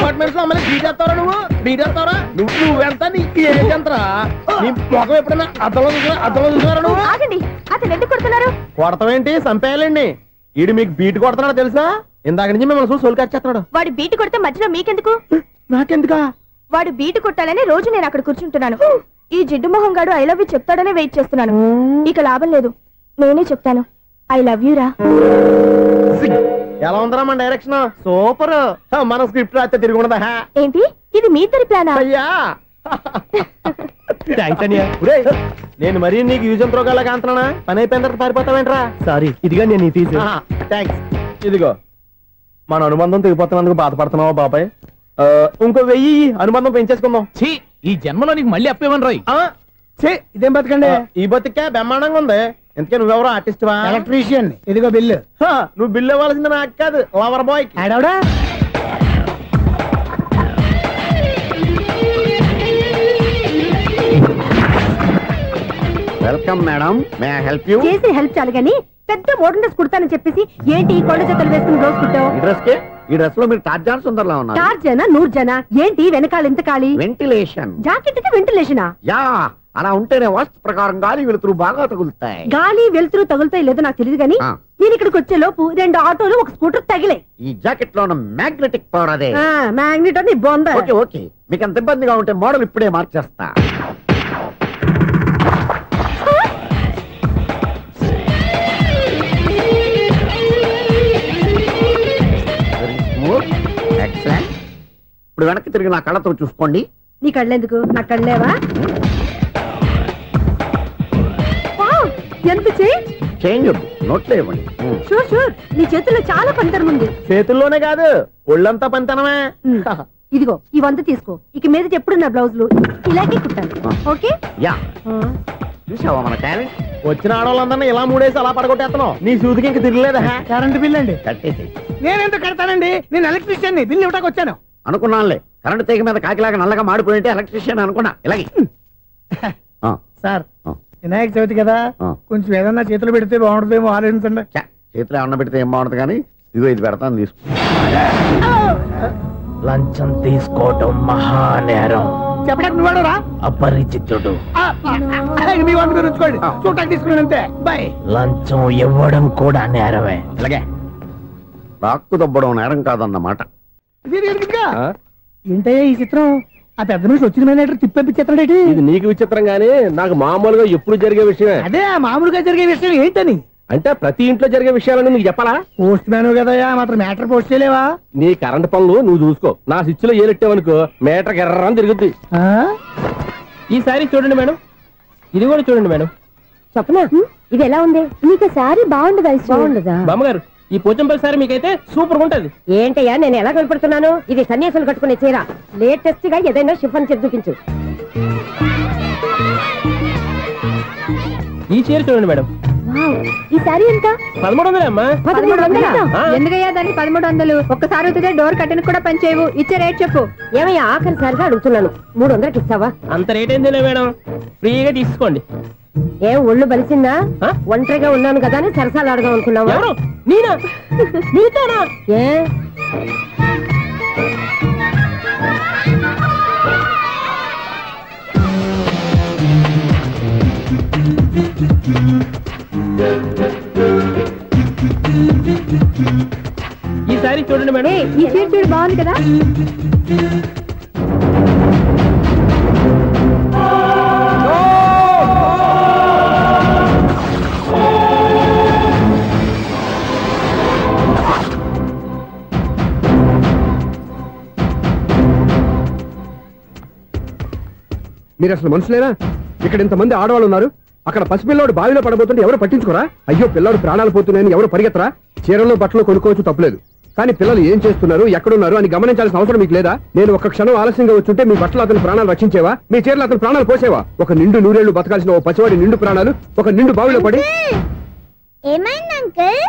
Apartments లో అమ్మని బీటేస్తావరా నువ్వెంత నీ ఏజ్ ఎంతరా? నీ మొఖం ఎప్పుడైనా అద్దంలో చూసారా నువ్వు? ఆగండి, అతను ఎందుకు కొడుతున్నారు? కొడతావేంటి? చంపేయాలండి. ఈడు మీకు బీట్ కొడుతున్నాడు తెలుసా? ఇందాక నుంచి మిమ్మల్ని చూసి సోల్కి వచ్చేస్తున్నాడు. వాడు బీటు కొడితే మధ్యలో మీకెందుకు? నాకెందుకా? వాడు బీటు కొట్టాలని రోజు నేను అక్కడ కూర్చుంటున్నాను. ఈ జిడ్డు మొహం గాడు ఐ లవ్ యూ చెప్తాడనే వెయిట్ చేస్తున్నాను. ఇక లాభం లేదు, నేనే చెప్తాను ఐ లవ్ యూ రా. ఎలా ఉందరా మన డైరెక్షన్? సూపర్. మన స్క్రిప్ట్ రాస్తే తిరిగి ఉండదా? ఏంటి ఇది మీ ఇద్దరి ప్లానా? అయ్యా నేను మరీ నీకు యూజ్ ఎంతో గలగా అంటున్నా. పని అయిపోయిన తర్వాత పారిపోతావేంట్రా? సారీ, ఇదిగా నేను తీసి. థ్యాంక్స్. ఇదిగో మన అనుబంధం తెగిపోతున్నందుకు బాధపడుతున్నావా బాబాయ్? ఇంకో 1000 అనుబంధం పెంచేసుకుందాం. ఈ జన్మలో నీకు మళ్ళీ అప్పేమని రాయి. ఇదేం బతికండి? ఈ బతికే బ్రహ్మాండంగా ఉంది. ఎందుకే నువ్వెవరో ఆర్టిస్ట్ వా? ఎలక్ట్రీషియన్. ఇదిగో బిల్లు. నువ్వు బిల్లు ఇవ్వాల్సింది నాకు కాదు, లవర్ బాయ్. ఆడవడా? Welcome madam, may I help you? చేసి హెల్ప్ చాలు గానీ పెద్ద మోడల్ డ్రెస్ కుడతానని చెప్పేసి ఏంటి కొండ జతలు వేసుకుని రోజు కుట్టావు? ఈ డ్రెస్ కే ఈ డ్రెస్ లో మీరు టార్జాన్ సుందర్లా ఉన్నారు. టార్జనా నూర్జనా ఏంటి వెనకాల ఎంత ఖాళీ? వెంటిలేషన్. జాకెట్ కి వెంటిలేషనా? యా, అలా ఉంటేనే వాస్తు ప్రకారం గాలి వెలుతురు బాగా తగులుతాయి. గాలి వెలుతురు తగులుతాయి లేదో నాకు తెలియదు గానీ నేను ఇక్కడికి వచ్చే లోపు 2 ఆటోలు ఒక స్కూటర్ తగిలే. ఈ జాకెట్ లో ఉన్న మ్యాగ్నెటిక్ పవర్ అదే. మ్యాగ్నెట్ అని బొంద. ఓకే ఓకే, మీకు అంత ఇబ్బందిగా ఉంటే మోడల్ ఇప్పుడే మార్చేస్తా. ఎక్సలెంట్. ఇప్పుడు వెనక్కి తిరిగి నా కళ్ళతో చూసుకోండి. నీ కళ్ళెందుకు? నా కళ్ళేవా? ఎంత చేంజ్ నోట్లో ఇవ్వండి. షూర్ షూర్, నీ చేతుల్లో చాలా పనితనం ఉంది. చేతుల్లోనే కాదు ఒళ్ళంతా పనితనమే. ఇదిగో ఈ 100 తీసుకో. ఇక మీద ఎప్పుడు నా బ్లౌజులు ఇలాగే కుట్టాను. ఓకే? యా, చూసావా మన టాలెంట్? వచ్చిన ఆడవాళ్ళందరినీ ఇలా మూడేసి అలా పడగొట్టేస్తున్నావు. నీ సూదికి ఇంక తిరగలేదా? కరెంట్ బిల్ అండి. కట్టేసి. నేనెందుకు కడతానండి? నేను ఎలక్ట్రీషియన్. బిల్లు ఇవ్వడానికి వచ్చాను. అనుకున్నానులే, కరెంట్ తీగ మీద కాకిలాగా నల్లగా మాడిపోయింటే ఎలక్ట్రీషియన్ అనుకున్నా. ఇలాగే సార్, వినాయక చవితి కదా, కొంచెం ఏదన్నా చేతులు పెడితే బాగుంటుందేమో ఆలోచించండి. చేతిలో అన్న పెడితే ఏం బాగుంటుంది కానీ ఇదిగో ఇది పెడతాను, తీసుకో. లంచం తీసుకోవటం మహానేరం. చెప్పడానికి నువ్వాడరా? అపరిచితుడు. మీ వంట మీరు ఉంచుకోండి, చూడటానికి తీసుకున్నాను అంతే. బాయ్. లంచం ఇవ్వడం కూడా నేరమే. ఇలాగే రాక్కు దబ్బడం నేరం కాదన్నమాట. ఏంటయ్యా ఈ చిత్రం? ఆ పెద్ద నుంచి వచ్చిన మేనేటర్ తిప్పించేస్తాడేటి? ఇది నీకు విచిత్రం గానీ నాకు మామూలుగా ఎప్పుడు జరిగే విషయమే. అదే మామూలుగా జరిగే విషయం ఏంటని? అంటే ప్రతి ఇంట్లో జరిగే విషయాలని నీకు చెప్పాలా? పోస్ట్ మ్యాన్ కదయ్యా, మాత్రం మ్యాటర్ పోస్ట్ చేయలేవా? నీ కరెంట్ పనులు నువ్వు చూసుకో. నా స్విచ్ లో ఏలెట్టావనుకో మీటర్ ఎర్రని తిరుగుద్ది. ఈసారి చూడండి మేడం, ఇది కూడా చూడండి మేడం. చెప్పనా ఇది ఎలా ఉంది? నీకు సారీ బాగుండదా? బాగుండదా బామ్మగారు? ఈ పోచంపల్లి సారీ మీకైతే సూపర్ ఉంటది. ఏంటయ్యా నేను ఎలా కనపడుతున్నాను? ఇది సన్యాసులు కట్టుకునే చీర. లేటెస్ట్ గా ఏదైనా షిఫాన్ చేసి చూపించు. ఈ చీర చూడండి మేడం. ఈ సారీ ఎంత? 1300 అమ్మా. 1300? ఎందుకయ్యా దానికి 1300? ఒక్కసారి అవుతుందే డోర్ కట్టెన్ కూడా పనిచేయవు. ఇచ్చే రేట్ చెప్పు. ఏమయ్యా ఆఖరిసారిగా అడుగుతున్నాను, 300కి ఇస్తావా? అంత రేట్ ఏందిలే మేడం, ఫ్రీగా తీసుకోండి. ఏం ఒళ్ళు బలిసిందా? ఒంటరిగా ఉన్నాను కదా అని సరసాలు అడదాం అనుకున్నావా? ఎవరు? నేనా? నీతోనా? ఏ ఈ సారీ చూడండి మేడం. ఈ చీర చూడు, బాగుంది కదా? మీరు అసలు మనుషులేనా? ఇక్కడ ఇంతమంది ఆడవాళ్ళు ఉన్నారు, అక్కడ పసిపిల్లాడు బావిలో పడబోతుంటే ఎవరు పట్టించుకోరా? అయ్యో పిల్లాడు ప్రాణాలు పోతున్నాయని ఎవరు పరిగెత్తరా? చీరలు బట్టలు కొనుక్కోవచ్చు, తప్పులేదు. కానీ పిల్లలు ఏం చేస్తున్నారు, ఎక్కడున్నారు అని గమనించాల్సిన అవసరం మీకు లేదా? నేను ఒక్క క్షణం ఆలస్యంగా వచ్చుంటే మీ బట్టలు అతని ప్రాణాలు రక్షించేవా? మీ చీరలు అతని ప్రాణాలు పోసేవా? ఒక నిండు నూరేళ్లు బతకాల్సిన ఓ పసివాడి నిండు ప్రాణాలు ఒక నిండు బావిలో పడి. ఏమైంది అంకుల్?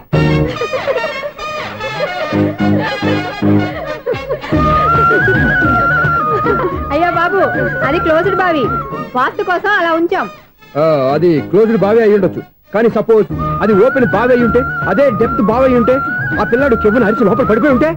అయ్యో బాబు, అది క్లోజ్డ్ బావి, వాస్తు కోసం అలా ఉంచాం. అది క్లోజ్డ్ బావి అయి ఉండొచ్చు, కానీ సపోజ్ అది ఓపెన్ బావి అయి ఉంటే, అదే డెప్త్ బావి అయి ఉంటే, ఆ పిల్లాడు చెవును అరిచి లోపల పడిపోయి ఉంటే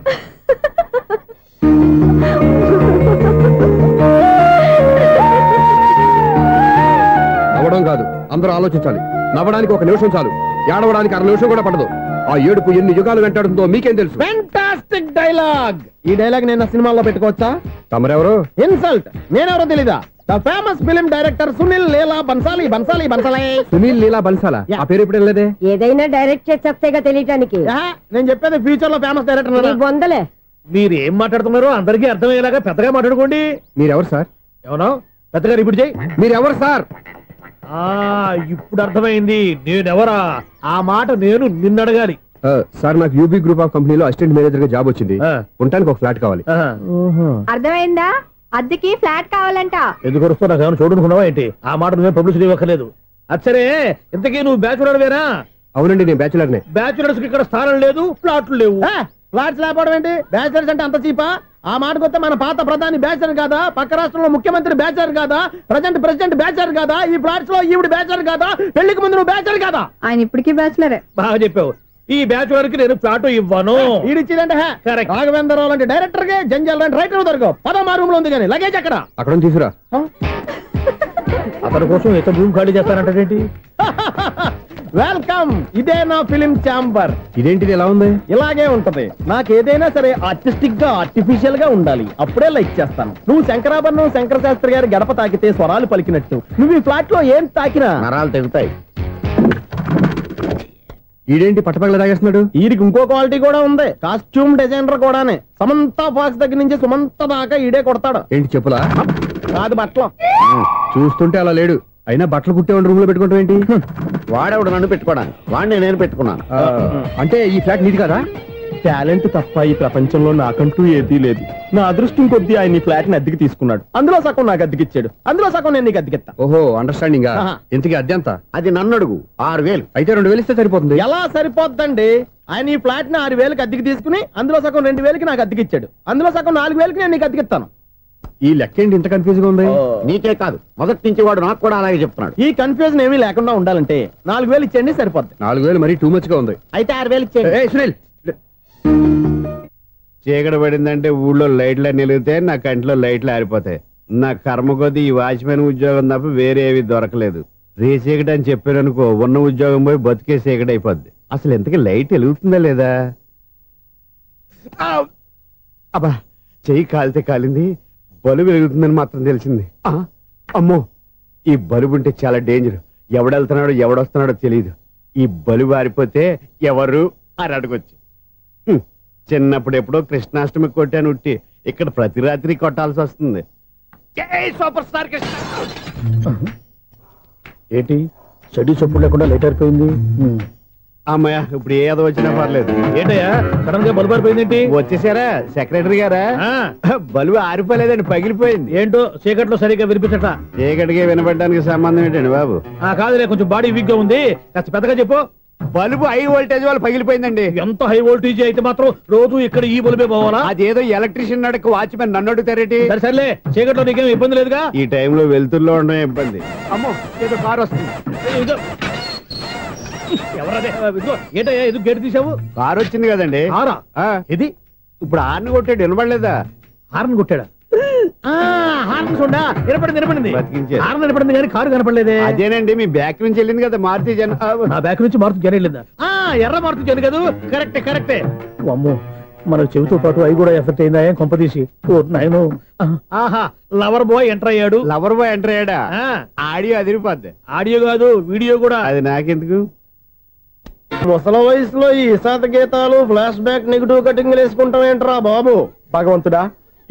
అందరూ ఆలోచించాలి. నవ్వడానికి 1 నిమిషం చాలు, ఏడవడానికి 1/2 నిమిషం కూడా పడదు. ఆ ఏడుపు ఎన్ని యుగాలు వెంటాడుతుందో మీకేం తెలుసు? Fantastic dialogue. ఈ డైలాగ్ నేను సినిమాలో పెట్టుకోవచ్చా? తమరెవరు? ఇన్సల్ట్. నేనెవరో తెలీదా? The famous film director Sunil Leela Bansali. Sunil Leela బన్సాలా? ఆ పేరు ఇప్పుడు లేదే. ఏదైనా డైరెక్ట్ చేసేగా తెలియటానికి. నేను చెప్పేది ఫ్యూచర్ లో ఫేమస్ డైరెక్టర్. బొందలే. మీరు ఏం మాట్లాడుతున్నారో అందరికీ అర్థమయ్యేలాగా పెద్దగా మాట్లాడుకోండి. మీరెవరు సార్? ఎవరో పెద్దగా రిపీట్ చేయి. మీరెవరు సార్? ఇప్పుడు అర్థమైంది నేనెవరా. ఆ మాట నేను నిన్నడగాలి. సార్, నాకు యూబీ గ్రూప్ ఆఫ్ కంపెనీలో అసిస్టెంట్ మేనేజర్ గా జాబ్ వచ్చింది. ఉండడానికి ఒక ఫ్లాట్ కావాలి. అర్థమైందా? అద్దెకి ఫ్లాట్ కావాలంట. ఎందుకు వస్తా నాకు చూడనుకున్నావా ఏంటి? ఆ మాట నువ్వే పబ్లిసిటీ ఇవ్వక్కర్లేదు. అచ్చరే, ఇంతకీ నువ్వు బ్యాచులర్ వేరా? అవునండి, నేను బ్యాచులర్నే. బ్యాచులర్స్ కి ఇక్కడ స్థానం లేదు, ఫ్లాట్లు లేవు. ఫ్లాట్స్ లేకపోవడం ఏంటి? బ్యాచిలర్స్ అంటే అంత చీపా? ఆ మాటకొస్తే మన పాత ప్రధాని బ్యాచర్ కాదా? పక్క రాష్ట్రంలో ముఖ్యమంత్రి బ్యాచర్ కాదా? ప్రెసిడెంట్ బ్యాచర్ కాదా? ఈ ఫ్లాట్స్ లో ఈవిడ బ్యాచర్ కాదా? పెళ్లికి ముందు నువ్వు బ్యాచర్ కాదా? ఆయన ఇప్పటికీ బ్యాచులరే. బాగా చెప్పావు. ఈ బ్యాచులర్ కి నేను ఫ్లాట్ ఇవ్వను. ఈడిచ్చిందంటే రాఘవేంద్రరావు లాంటి డైరెక్టర్ కి జంజల్ లాంటి రైటర్ దొరకవు. 10 రూమ్ లో ఉంది కానీ లగేజ్ అక్కడ తీసుకురా. అతని కోసం ఎంత రూమ్ ఖాళీ చేస్తానంటే వెల్కమ్. ఇదే నా ఫిలిం ఛాంబర్. ఇదేంటిది ఎలా ఉంది? ఇలాగే ఉంటది. నాకు ఏదైనా సరే ఆర్టిస్టిక్ గా ఆర్టిఫిషియల్ గా ఉండాలి, అప్పుడే లైక్ చేస్తాను. నువ్వు శంకరాభరణం శంకర శాస్త్రి గారి గడప తాకితే స్వరాలు పలికినట్టు నువ్వు ఈ ఫ్లాట్ లో ఏం తాకినా నరాలు తెగుతాయి. ఈడేంటి పట్టపగల తాగేస్తున్నాడు? వీడికి ఇంకో క్వాలిటీ కూడా ఉంది. కాస్ట్యూమ్ డిజైనర్ కూడానే. సమంత ఫాక్స్ దగ్గర నుంచి సుమంత దాకా ఈడే కొడతాడు. ఏంటి చెప్పులా? కాదు, బట్టలు. చూస్తుంటే అలా లేడు. అయినా బట్టలు కుట్టేవాడి రూమ్ లో పెట్టుకుంటాం ఏంటి? వాడేవాడు నన్ను పెట్టుకోవడానికి, వాడిని నేను పెట్టుకున్నాను. అంటే ఈ ఫ్లాట్ నీది కదా? టాలెంట్ తప్ప ఈ ప్రపంచంలో నాకంటూ ఏదీ లేదు. నా అదృష్టం కొద్దీ ఆయన ఈ ఫ్లాట్ ని అద్దెకి తీసుకున్నాడు. అందులో సగం నాకు అద్దెకిచ్చాడు, అందులో సగం నేను నీకు అద్దెకిస్తా. ఓహో, అండర్స్టాండింగ్. ఇంతకీ అద్దె ఎంత? అది నన్ను అడుగు. 6000. అయితే 2000 ఇస్తే సరిపోతుంది. ఎలా సరిపోద్దండి? ఆయన ఈ ఫ్లాట్ ని 6000కి అద్దెకి తీసుకుని అందులో సగం 2000కి నాకు అద్దెకిచ్చాడు, అందులో సగం 4000కి నేను నీకు అద్దెకిస్తాను. ఈ లెక్క ఏంటి ఇంత కన్ఫ్యూజ్ గా ఉంది? నీకే కాదు, మొదటి నుంచి వాడు నాకు కూడా అలాగే చెప్తున్నాడు. ఈ కన్ఫ్యూజన్ ఏమీ లేకుండా ఉండాలంటే 4000 ఇచ్చేయండి, సరిపోద్ది. 4000 మరీ టూ మచ్ గా ఉంది. అయితే 6000 ఇచ్చేయండి. సునీల్, చీకటి పడిందంటే ఊళ్ళో లైట్లు నిలిగితే నా కంటిలో లైట్లు ఆరిపోతాయి. నా కర్మ కొద్దీ ఈ వాచ్మెన్ ఉద్యోగం తప్ప వేరే ఏవి దొరకలేదు. రేచీకటి అని చెప్పారనుకో, ఉన్న ఉద్యోగం పోయి బతికే చీకటి అయిపోద్ది. అసలు ఇంతకీ లైట్ వెలుగుతుందా లేదా? అబ్బా, చెయ్యి కాలితే కాలింది, బలుబు వెలుగుతుందని మాత్రం తెలిసింది. అమ్మో, ఈ బలుబు ఉంటే చాలా డేంజర్. ఎవడెళ్తున్నాడో ఎవడొస్తున్నాడో తెలియదు. ఈ బలుబు ఆరిపోతే ఎవరు అని అడగొచ్చు. చిన్నప్పుడు ఎప్పుడో కృష్ణాష్టమి కొట్టాను ఉట్టి, ఇక్కడ ప్రతి రాత్రి కొట్టాల్సి వస్తుంది. జై సూపర్ స్టార్ కృష్ణ. ఏంటి చెడు చప్పుడు లేకుండా లైట్ అయిపోయింది? అమ్మయ్య, ఇప్పుడు ఏదో వచ్చినా పర్లేదు. ఏంటయ్యా సడన్ గా బల్బు అయిపోయింది ఏంటి? వచ్చేసారా సెక్రటరీ గారా? బల్బు ఆరిపోలేదండి, పగిలిపోయింది. ఏంటో చీకట్లో సరిగ్గా వినిపించట. చీకటికి వినపడడానికి సంబంధం ఏంటండి బాబు? కాదులే, కొంచెం బాడీ వీక్ గా ఉంది, కాస్త పెద్దగా చెప్పు. బల్బు హై వోల్టేజ్ వాళ్ళు పగిలిపోయిందండి. ఎంత హై వోల్టేజ్ అయితే మాత్రం రోజు ఇక్కడ ఈ బల్బే పోవాలా? అదేదో ఎలక్ట్రీషియన్ నడక వాచ్మెన్ నన్ను అడుగుతారేటి? సర్లే, చీకట్లో నీకేం ఇబ్బంది లేదుగా? ఈ టైంలో వెళ్తుల్లో ఉండడం ఇబ్బంది. అమ్మో, ఏదో కారు వస్తుంది. ఎవరదే? ఏంటయ్యా ఎందుకు గేటు తీసావు? కారు వచ్చింది కదండి. కారా? ఇది ఇప్పుడు హార్న్ కొట్టాడు, వినపడలేదా? హార్న్ కొట్టాడా? హార్న్ చూడా వినపడింది. బతికించాడు. హార్న్ వినపడింది కానీ కారు కనపడలేదే. అదేనండి, మీ బ్యాక్ నుంచి వెళ్ళింది కదా మారుతి జన. నా బ్యాక్ నుంచి మారుతి జన వెళ్ళిందా? ఎర్ర మారుతి జన కదా? కరెక్టే. అమ్మో, మన చెవితో పాటు అవి కూడా ఎఫెక్ట్ అయిందా? ఏం కొంపదీసి? నాయను, ఆహా, లవర్ బాయ్ ఎంటర్ అయ్యాడు. లవర్ బాయ్ ఎంటర్ అయ్యాడా? ఆడియో అదిరిపోద్ది. ఆడియో కాదు, వీడియో కూడా. అది నాకెందుకు? ముసల వయసులో ఈ ఇసాత గీతాలు, ఫ్లాష్ బ్యాక్, నెగిటివ్ కటింగ్ వేసుకుంటాం ఏంట్రా బాబు? భగవంతుడా,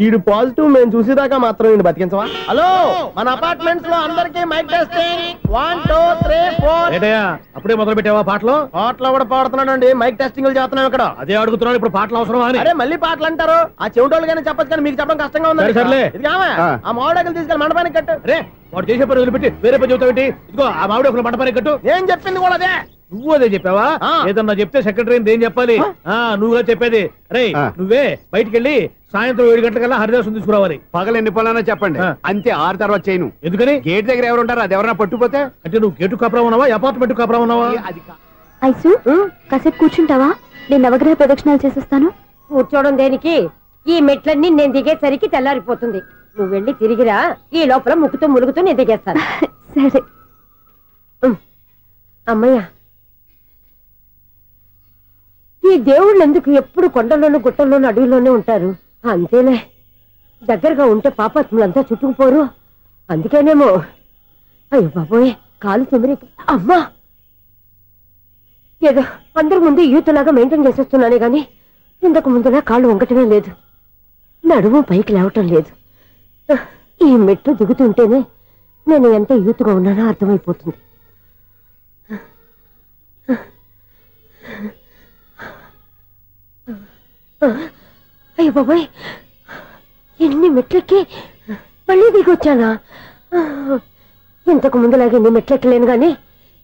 ఈడు పాజిటివ్ మేము చూసేదాకా మాత్రం ఈయన బతికించవా? హలో, మన అపార్ట్మెంట్స్ లో అందరికీ మైక్ టెస్టింగ్. 1 2 3 4. ఏంటయ్యా అప్పుడే మొదలు పెట్టావా పాటలు? పాటలు కూడా పాడుతున్నాడు. మైక్ టెస్టింగ్ చేస్తున్నాం ఇక్కడ. అదే అడుగుతున్నాడు, ఇప్పుడు పాటలు అవసరమా అని. అరే మళ్ళీ పాటలు అంటారు. ఆ చెవిటోళ్ళు కానీ చెప్పచ్చు, కానీ మీకు చెప్పడం కష్టంగా ఉంది. సర్లే, ఆ మామిడాకులు తీసుకెళ్ళి మండపానికి కట్టు. రే, వాడు చేసే పని వదిలిపెట్టి వేరే పని చెబుతావేంటి? ఇదిగో ఆ మామిడి ఒకరు మండపానికి కట్టు. నేను చెప్పింది కూడా అదే. నువ్వు అదే చెప్పావా? ఏదన్నా చెప్తే సెక్రటరీ ఏం చెప్పాలి? నువ్వుగా చెప్పేది. రే, నువ్వే బయటికి వెళ్ళి సాయంత్రం 7 గంటలకల్లా హరిదాసు తీసుకురావాలి. పగలు ఎన్ని పనులన్నా చెప్పండి, అంతే. 6 తర్వాత చేయను. ఎందుకని? గేట్ దగ్గర ఎవరు ఉంటారు, అది ఎవరైనా పట్టుపోతే. అంటే నువ్వు గేటు కాపురా ఉన్నావా, అపార్ట్మెంట్ కాపురా ఉన్నావా? ఐసు, కాసేపు కూర్చుంటావా? నేను నవగ్రహ ప్రదక్షిణాలు చేసేస్తాను. కూర్చోవడం దేనికి? ఈ మెట్లన్నీ నేను దిగేసరికి తెల్లారిపోతుంది. నువ్వు వెళ్ళి తిరిగిరా, ఈ లోపల ముక్కుతూ ములుగుతూ నేను దిగేస్తాను. సరే. అమ్మయ్య, ఈ దేవుళ్ళు ఎందుకు ఎప్పుడు కొండల్లోనూ గుట్టల్లోనూ అడవిలోనే ఉంటారు? అంతేలే, దగ్గరగా ఉంటే పాపాత్ములంతా చుట్టుకుపోరు. అందుకేనేమో. అయ్యో బాబోయ్, కాలు తిమిరి. అమ్మా, ఏదో అందరి ముందు యూత్లాగా మెయింటైన్ చేసేస్తున్నానే గాని ఇంతకు ముందులా కాళ్ళు వంకటమే లేదు, నడుము పైకి లేవటం లేదు. ఈ మెట్లు దిగుతుంటేనే నేను ఎంత యూత్గా ఉన్నానో అర్థమైపోతుంది. అయ్యో బాబాయ్, ఎన్ని మెట్లెక్కి మళ్ళీ దిగొచ్చానా? ఇంతకు ముందులాగే ఎన్ని మెట్లెక్కలేను గాని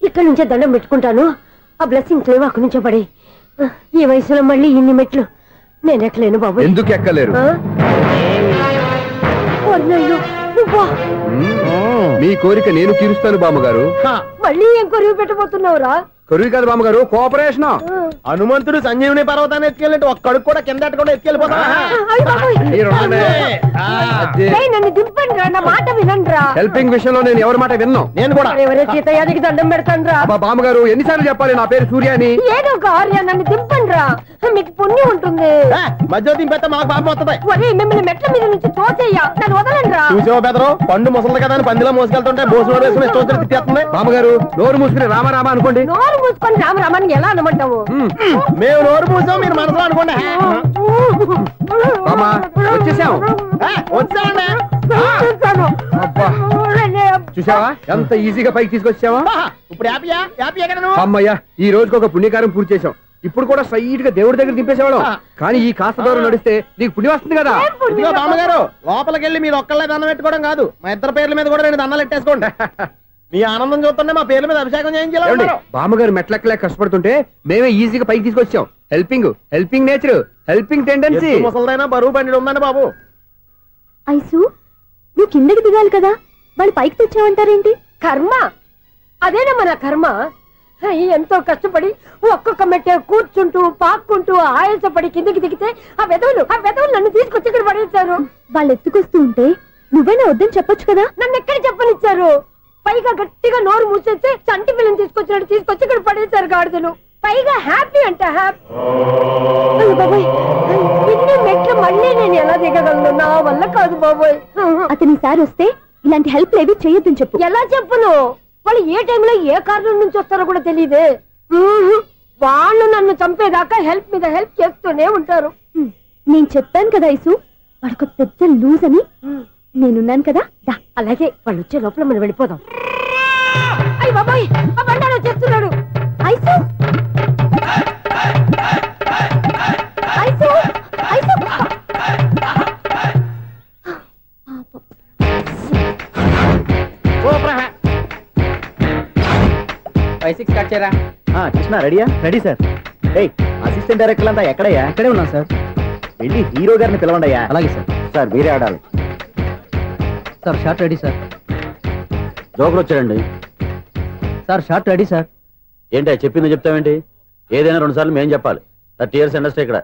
ఇక్కడి నుంచే దండం పెట్టుకుంటాను. ఆ బ్లెస్సింగ్ లేవు అక్కడి నుంచే పడే. ఈ వయసులో మళ్ళీ ఇన్ని మెట్లు నేను ఎక్కలేను బాబు. ఎందుకు ఎక్కలేరు? మీ కోరిక నేను తీరుస్తాను బామ్మగారు. మళ్ళీ ఏం కొరివి పెట్టబోతున్నావురా? కొరివి కాదు బామ్మగారు, కోఆపరేషన్. హనుమంతుడు సంజీవుని పర్వతాన్ని ఎత్తుకెళ్ళి ఒక్కడికి కూడా కింద కూడా ఎత్తుకెళ్ళిపోతా. నన్ను దింపండి రా, నా మాట వినండి రా. హెల్పింగ్ విషయంలో నేను ఎవరి మాట విన్నాను. నేను కూడా ఎవరే సీతయ్యానికి దండం పెడతాను రా. బామ్మగారు ఎన్నిసార్లు చెప్పాలి నా పేరు సూర్యాని? ఏదో ఒక ఆర్య, నన్ను దింపండి రా, మీకు పుణ్యం ఉంటుంది. మధ్య దింపేస్తే మాకు పాపం వస్తుంది. ఒరే, మిమ్మల్ని మెట్ల మీద నుంచి తోచేయ్యా, నన్ను వదలండి రా. చూసావా బెదరు, పండు ముసలి కదా అని పందిలో మోసుకెళ్తుంటే భోజనం వేసుకుని ఇష్టం తిట్టేస్తుంది. బామ్మగారు నోరు మూసుకుని రామారామా అనుకోండి. నోరు మూసుకొని రామరామాన్ని ఎలా అనమంటావు? మేము నోరు మూసాం, మీరు మనసులో అనుకోండి. వచ్చేసాం. చూసావా ఎంత ఈజీగా పైకి తీసుకొచ్చావా? ఇప్పుడు అమ్మయ్యా, ఈ రోజుకి ఒక పుణ్యకారం పూర్తి చేసాం. ఇప్పుడు కూడా స్ట్రైట్ గా దేవుడి దగ్గర దింపేసేవాళ్ళం. కానీ ఈ కాస్త దూరం నడిస్తే నీకు పుణ్యం వస్తుంది కదా. బామ్మగారు లోపలికి వెళ్ళి మీరు ఒక్కళ్ళే దండం పెట్టుకోవడం కాదు, మా ఇద్దరు పేర్ల మీద కూడా నేను దండాలు పెట్టేసుకోండి. మీ ఆనందం చూస్తుంటే మా పేర్ల మీద అభిషేకం చేయించాలి. బామ్మగారు మెట్లెక్కలే కష్టపడుతుంటే మేమే ఈజీగా పైకి తీసుకొచ్చాం. Helping nature, helping tendency. ముసలిదైనా బరువు బండి ఉందండి బాబు. ఐసు, నువ్వు కిందకి దిగాలి కదా, వాళ్ళు పైకి తెచ్చావంటారేంటి? కర్మ అదేనమ్మా, నా కర్మ. ఎంతో కష్టపడి ఒక్కొక్క మెట్టే కూర్చుంటూ పాక్కుంటూ ఆయాసపడి కిందకి దిగితే ఆ వెధవులు నన్ను తీసుకొచ్చి ఇక్కడ పడేశారు. వాళ్ళు ఎత్తుకొస్తూ ఉంటే నువ్వైనా వద్దని చెప్పొచ్చు కదా. నన్ను ఎక్కడ చెప్పనిచ్చారు? పైగా గట్టిగా నోరు మూసేస్తే చంటి పిల్లని తీసుకొచ్చినట్టు తీసుకొచ్చి ఇక్కడ పడేశారు గాడిదలు. పైగా హ్యాపీ అంట హ్యాపీ. బాబాయ్, ఇన్ని మెట్లు మళ్ళీ నేను ఎలా దిగగలను? నా వల్ల కాదు బాబోయ్. అతని సార్ వస్తే ఇలాంటి హెల్ప్ ఏవి చేయొద్దని చెప్పు. ఎలా చెప్పును? వాళ్ళు ఏ టైంలో ఏ కారణం నుంచి వస్తారో కూడా తెలియదే. వాళ్ళు నన్ను చంపేదాకా హెల్ప్ మీద హెల్ప్ చేస్తూనే ఉంటారు. నేను చెప్పాను కదా ఐసు, వాడొక పెద్ద లూజ్ అని. నేనున్నాను కదా. అలాగే వాళ్ళు వచ్చే లోపల మనం వెళ్ళిపోదాం. అయ్య బాబాయ్, ఆ బండారు వచ్చేస్తున్నాడు. Ice, ice, ice. 5-6 కట్ చేయరా. కృష్ణ రెడీయా? Ready sir. అసిస్టెంట్ డైరెక్టర్ అంతా ఎక్కడయ్యా? ఇక్కడే ఉన్నాం సార్. వెళ్ళి హీరో గారిని పిలవండి అయ్యా. అలాగే సార్. సార్ మీరే ఆడాలి sir. Short ready sir. Joker వచ్చాడండి సార్. Short ready sir. ఏంటి చెప్పింది చెప్తావేంటి? ఏదైనా 2 సార్లు మేము చెప్పాలి. 30 years ఇండస్ట్రీ ఇక్కడ.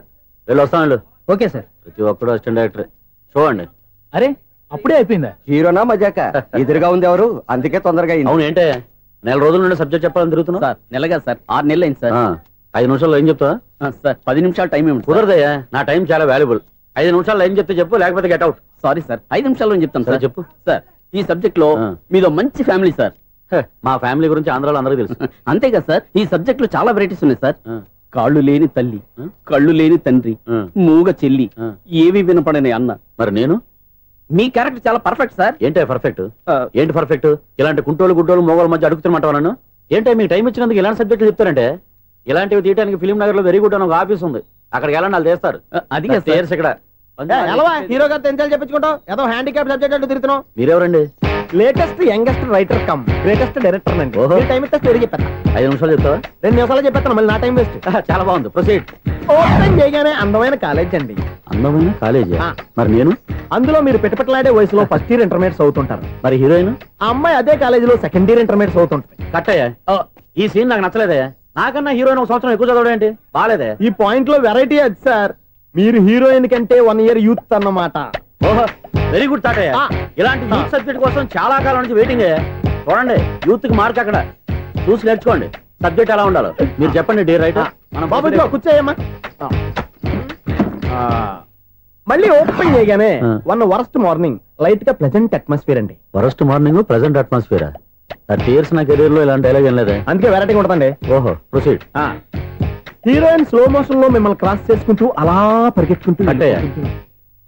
వెళ్ళి వస్తాను వెళ్ళు. Okay sir. ప్రతి ఒక్కడు అసిస్టెంట్ డైరెక్టర్ చూడండి. అరే అప్పుడే అయిపోయిందా? హీరోనా మజాక? ఎదురుగా ఉంది ఎవరు, అందుకే తొందరగా. అవును ఏంటే 4 రోజుల నుండి సబ్జెక్ట్ చెప్పాలని తిరుగుతున్నా సార్. నెలగా సార్, 6 నెలలు అయింది సార్. 5 నిమిషాల్లో ఏం చెప్తా సార్? 10 నిమిషాలు టైం ఏమి కుదరదయ్యా. నా టైం చాలా వాల్యుబుల్. 5 నిమిషాల్లో ఏం చెప్తే చెప్పు, లేకపోతే గెట్ అవుట్. సారీ సార్, 5 నిమిషాల్లో చెప్తాను సార్. చెప్పు సార్. ఈ సబ్జెక్ట్ లో మీదో మంచి ఫ్యామిలీ సార్. మా ఫ్యామిలీ గురించి ఆంధ్రాలో అందరికీ తెలుసు. అంతేగా సార్, ఈ సబ్జెక్ట్ లో చాలా వెరైటీస్ ఉన్నాయి సార్. కాళ్ళు లేని తల్లి, కళ్ళు లేని తండ్రి, మూగ చెల్లి, ఏవి వినపడని అన్న. మరి నేను మీ క్యారెక్టర్ చాలా పర్ఫెక్ట్ సార్. ఏంటే పర్ఫెక్ట్? ఏంటి పర్ఫెక్ట్? ఇలాంటి కుంటోలు గుడ్డోలు మోగోళ్ళ మధ్య అడుగుతున్నమాట నన్ను. ఏంటంటే మీకు టైం ఇచ్చినందుకు ఇలాంటి సబ్జెక్టులు చెప్తారంటే, ఇలాంటివి తీయడానికి ఫిలిం నగర్ లో వెరీ గుడ్ అని ఒక ఆఫీస్ ఉంది. అక్కడికి వెళ్ళండి, వాళ్ళు చేస్తారు. అది ఇక్కడ హీరో గారు తెంచాలి చెప్పించుకుంటాం. ఏదో హ్యాండిక్యాప్ సబ్జెక్ట్ అంటూ తిరుగుతున్నాం. మీరెవరండి? Latest youngest writer come greatest director అండి. టైం ఇస్తే స్టోరీ చెప్పాను. 5 నిమిషాలు చెప్తావా? 2 నిమిషాలు చెప్పేస్తాను, మళ్ళీ నా టైం వేస్ట్. చాలా బాగుంది, ప్రొసీడ్. ఓపెన్ చేయగానే అందమైన కాలేజ్ అండి. అందమైన కాలేజ్? మరి నేను అందులో మీరు పెట్టుపట్లాడే వయసులో ఫస్ట్ ఇయర్ ఇంటర్మీడియట్స్ అవుతుంటారు. మరి హీరోయిన్ ఆ అమ్మాయి అదే కాలేజీలో సెకండ్ ఇయర్ ఇంటర్మీడియట్స్ అవుతుంటుంది. కట్టయ్యా, ఈ సీన్ నాకు నచ్చలేదే. నాకన్నా హీరోయిన్ 1 సంవత్సరం ఎక్కువ చదవడం ఏంటి? బాలేదే. ఈ పాయింట్ లో వెరైటీ అది సార్. మీరు హీరోయిన్ కంటే 1 year యూత్ అన్నమాట. ఓహో, వెరీ గుడ్ థాట్. ఇలాంటి యూత్ సబ్జెక్ట్ కోసం చాలా కాలం నుంచి వెయిటింగ్. చూడండి, యూత్ కి మార్క్ అక్కడ చూసి నేర్చుకోండి. సబ్జెక్ట్ ఎలా ఉండాలి మీరు చెప్పండి డే రైట్ బాబు ఇదిగో కూర్చోయమ్మా మళ్ళీ ఓపెన్ చేయగానే వన్ వరస్ట్ మార్నింగ్ లైట్ గా ప్లెజెంట్ అట్మాస్ఫియర్ అండి worst morning present atmosphere 30 years నా కెరీర్ లో ఇలాంటి డైలాగ్ ఏం లేదే అందుకే వెరైటీగా ఉంటుందండి ఓహో ప్రొసీడ్ హీరోయిన్ స్లో మోషన్ లో మిమ్మల్ని క్రాస్ చేసుకుంటూ అలా పరిగెట్టుకుంటూ అంటే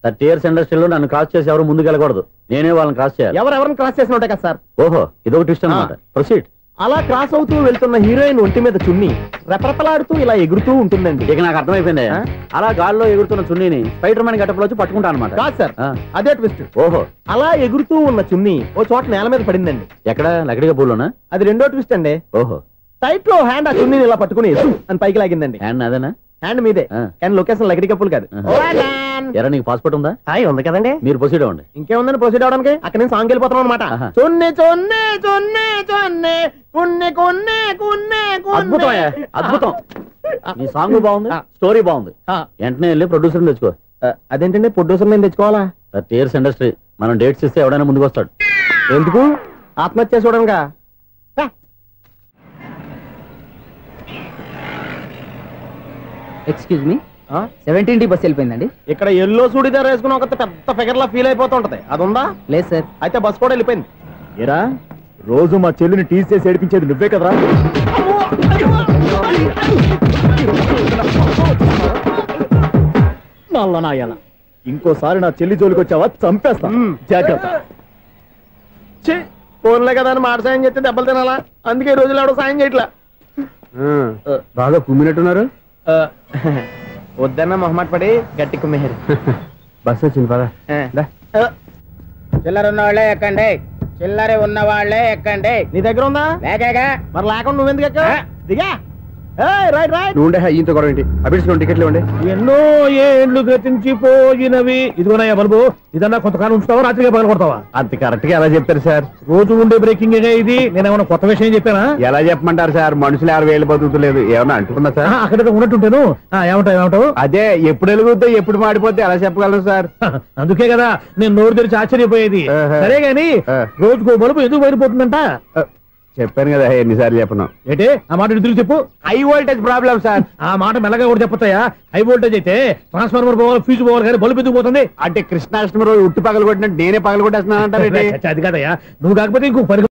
30 years ఇండస్ట్రీలో నన్ను క్రాస్ చేసి ఎవరు ముందుకు వెళ్ళకూడదు నేనే వాళ్ళని క్రాస్ చేయాలి ఎవరెవరిని క్రాస్ చేసిన ఉంటాయి కదా సార్ ఓహో ఇదొక ట్విస్ట్ అన్నమాట ప్రొసీడ్ అలా క్రాస్ అవుతూ వెళ్తున్న హీరోయిన్ ఒంటి మీద చున్ని రెపరెపలాడుతూ ఇలా ఎగురుతూ ఉంటుందండి ఇక నాకు అర్థమైపోయింది అలా గాల్లో ఎగురుతున్న చున్నీని స్పైడర్ మ్యాన్ గట్టపులో వచ్చి పట్టుకుంటా అనమాట కాదు సార్ అదే ట్విస్ట్ ఓహో అలా ఎగురుతూ ఉన్న చున్ని ఓ చోట నేల మీద పడిందండి ఎక్కడ లకడిగా పూలోనా అది రెండో ట్విస్ట్ అండి ఓహో టైట్ లో హ్యాండ్ ఆ చున్నీని ఇలా పట్టుకుని అని పైకి లాగిందండి హ్యాండ్ అదేనా హ్యాండ్ మీదే కానీ లొకేషన్ లకడి కప్పులు కాదు ఎరా నీకు పాస్పోర్ట్ ఉందా హాయ్ ఉంది కదండి మీరు ప్రొసీడ్ అవ్వండి ఇంకేముందని ప్రొసీడ్ అవడానికి అక్కడ నేను సాంగ్ వెళ్ళిపోతాం అనమాట చున్ని చున్ని చున్ని చున్ని కున్ని కున్ని కున్ని అద్భుతం అద్భుతం నీ సాంగ్ బాగుంది స్టోరీ బాగుంది వెంటనే వెళ్ళి ప్రొడ్యూసర్ తెచ్చుకో అదేంటండి ప్రొడ్యూసర్ నేను తెచ్చుకోవాలా 30 years ఇండస్ట్రీ మనం డేట్స్ ఇస్తే ఎవడైనా ముందుకు వస్తాడు ఎందుకు ఆత్మహత్య చూడనుగా ఎక్స్క్యూజ్ మీ 17D బస్ వెళ్ళిపోయిందండి ఇక్కడ ఎల్లో చూడిదార్ వేసుకుని ఒక పెద్ద ఫిగర్ లా ఫీల్ అయిపోతూ ఉంటది అది ఉందా లేదు సార్ అయితే బస్ కూడా వెళ్ళిపోయింది ఏరా రోజు మా చెల్లిని టీస్ చేసి ఏడిపించేది నువ్వే కదరా నాయన ఇంకోసారి నా చెల్లి జోలికి వచ్చావా చంపేస్తా జాగ్రత్త ఫోన్లే కదా అని మాట సాయం చేస్తే దెబ్బలు తినాలా అందుకే ఈ రోజులు ఎవడో సాయం చేయట్లా బాగా కుమ్మినట్టున్నారు వద్దన్న మొహమాట పడి గట్టి కుమ్మేహారు బస్ వచ్చింది పదా చిల్లర ఉన్న వాళ్ళే ఎక్కండి చిల్లర ఉన్న వాళ్ళే ఎక్కండి నీ దగ్గర ఉందా లేకేగా మరి లేకుండా నువ్వెందుకు ఎక్క దిగా రైట్ రైట్ నువ్వు ఈయంతో గొడవ ఏంటి అభిడ్స్ టికెట్లు ఇవ్వండి ఎన్నో ఏండ్లు గతించిపోయినవి ఇదిగోనయ్యా బల్బు ఇదన్నా కొంతకాలం ఉంచుతావా రాత్రిగా పగల కొడతావా అంత కరెక్ట్ గా ఎలా చెప్తారు సార్ రోజు ఉండే బ్రేకింగ్ ఇది నేనేమన్నా కొత్త విషయం చెప్పానా ఎలా చెప్పమంటారు సార్ మనుషులు 60,000 బతుకుతలేదు ఏమన్నా అంటున్నా సార్ అక్కడ ఉన్నట్టుంటాను ఏమంటావు అదే ఎప్పుడు వెలుగుద్దో ఎప్పుడు మాడిపోతే ఎలా చెప్పగలను సార్ అందుకే కదా నేను నోరు తెరిచి ఆశ్చర్యపోయేది సరే గాని రోజుకో బలుపు ఎందుకు బయటపోతుందంట చెప్పాను కదా ఎన్నిసార్లు చెప్పను ఏంటే ఆ మాట తిరిగి చెప్పు హై వోల్టేజ్ ప్రాబ్లం సార్ ఆ మాట మెల్లగా కూడా చెప్పొచ్చాయా హై వోల్టేజ్ అయితే ట్రాన్స్ఫార్మర్ పోవాలి ఫ్యూజ్ పోవాలి కానీ బల్బు ఎందుకు పోతుంది అంటే కృష్ణాష్టమి రోజు ఉట్టి పగలు కొట్టినట్టు నేనే పగలు కొట్టేస్తున్నాను అంటారు అది కాదయ్యా నువ్వు కాకపోతే ఇంకో పని